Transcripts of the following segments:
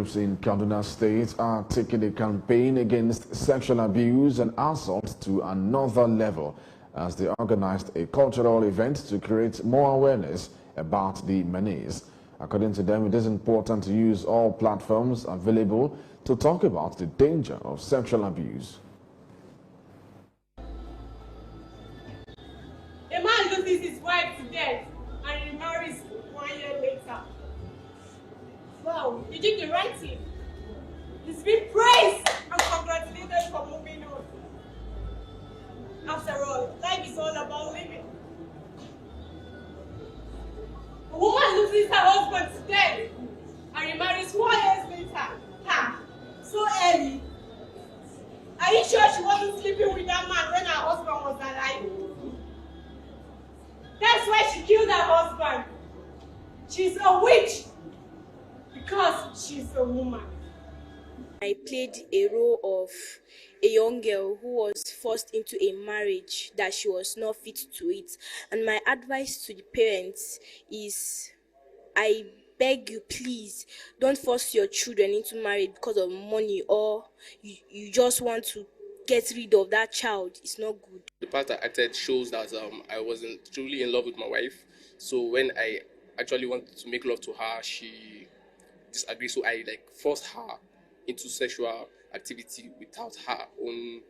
groups in Kaduna State are taking a campaign against sexual abuse and assault to another level as they organized a cultural event to create more awareness about the menace. According to them, it is important to use all platforms available to talk about the danger of sexual abuse. A man loses his wife to death and remarries 1 year later. Wow, you did the right thing. He's been praised and congratulated for moving on. After all, life is all about living. A woman loses her husband to death and remarries 4 years later. Ha! So early. Are you sure she wasn't sleeping with that man when her husband was alive? That's why she killed her husband. She's a witch because she's a woman. I played a role of a young girl who was forced into a marriage that she was not fit to it. And my advice to the parents is, I beg you, please, don't force your children into marriage because of money, or you just want to get rid of that child. It's not good. The part I acted shows that I wasn't truly in love with my wife. So when I actually wanted to make love to her, she disagreed. So I forced her into sexual activity without her own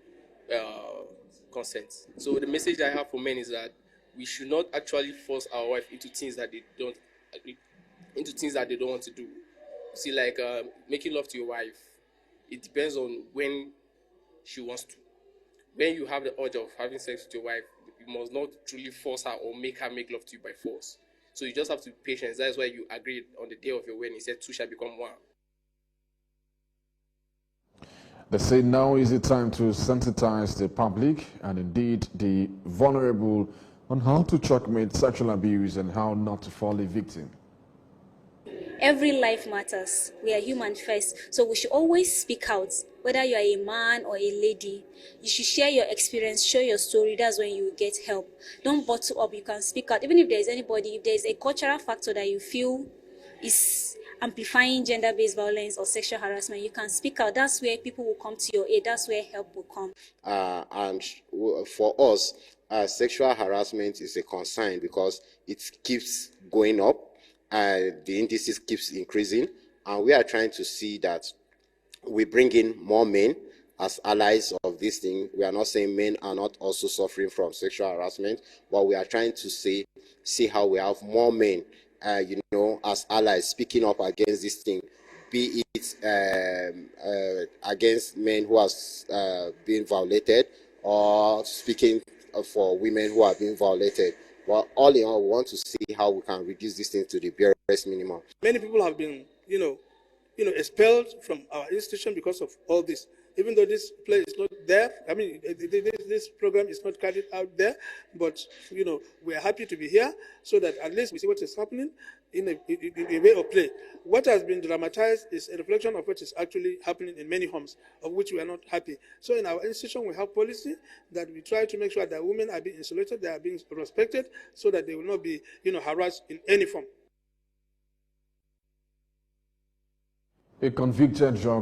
consent. So the message I have for men is that we should not actually force our wife into things that they don't agree, into things that they don't want to do. See, making love to your wife, it depends on when she wants to. When you have the urge of having sex with your wife, you must not truly force her or make her make love to you by force. So you just have to be patient. That's why you agreed on the day of your wedding. He said, two shall become one. They say now is the time to sensitize the public and indeed the vulnerable on how to checkmate sexual abuse and how not to fall a victim. Every life matters. We are human first, so we should always speak out. Whether you are a man or a lady, you should share your experience, share your story. That's when you will get help. Don't bottle up. You can speak out. Even if there is anybody, if there is a cultural factor that you feel is amplifying gender-based violence or sexual harassment, you can speak out. That's where people will come to your aid. That's where help will come. And for us, sexual harassment is a concern because it keeps going up. The indices keeps increasing, and we are trying to see that we bring in more men as allies of this thing. We are not saying men are not also suffering from sexual harassment, but we are trying to see how we have more men, as allies speaking up against this thing, be it against men who are being violated or speaking for women who are being violated. But all in all, we want to see how we can reduce this thing to the barest minimum. Many people have been, expelled from our institution because of all this. Even though this place is not there, I mean, this program is not carried out there, but, we are happy to be here so that at least we see what is happening in a way of play. What has been dramatized is a reflection of what is actually happening in many homes, of which we are not happy. So in our institution, we have policy that we try to make sure that women are being insulated, they are being respected, so that they will not be, harassed in any form. A convicted drug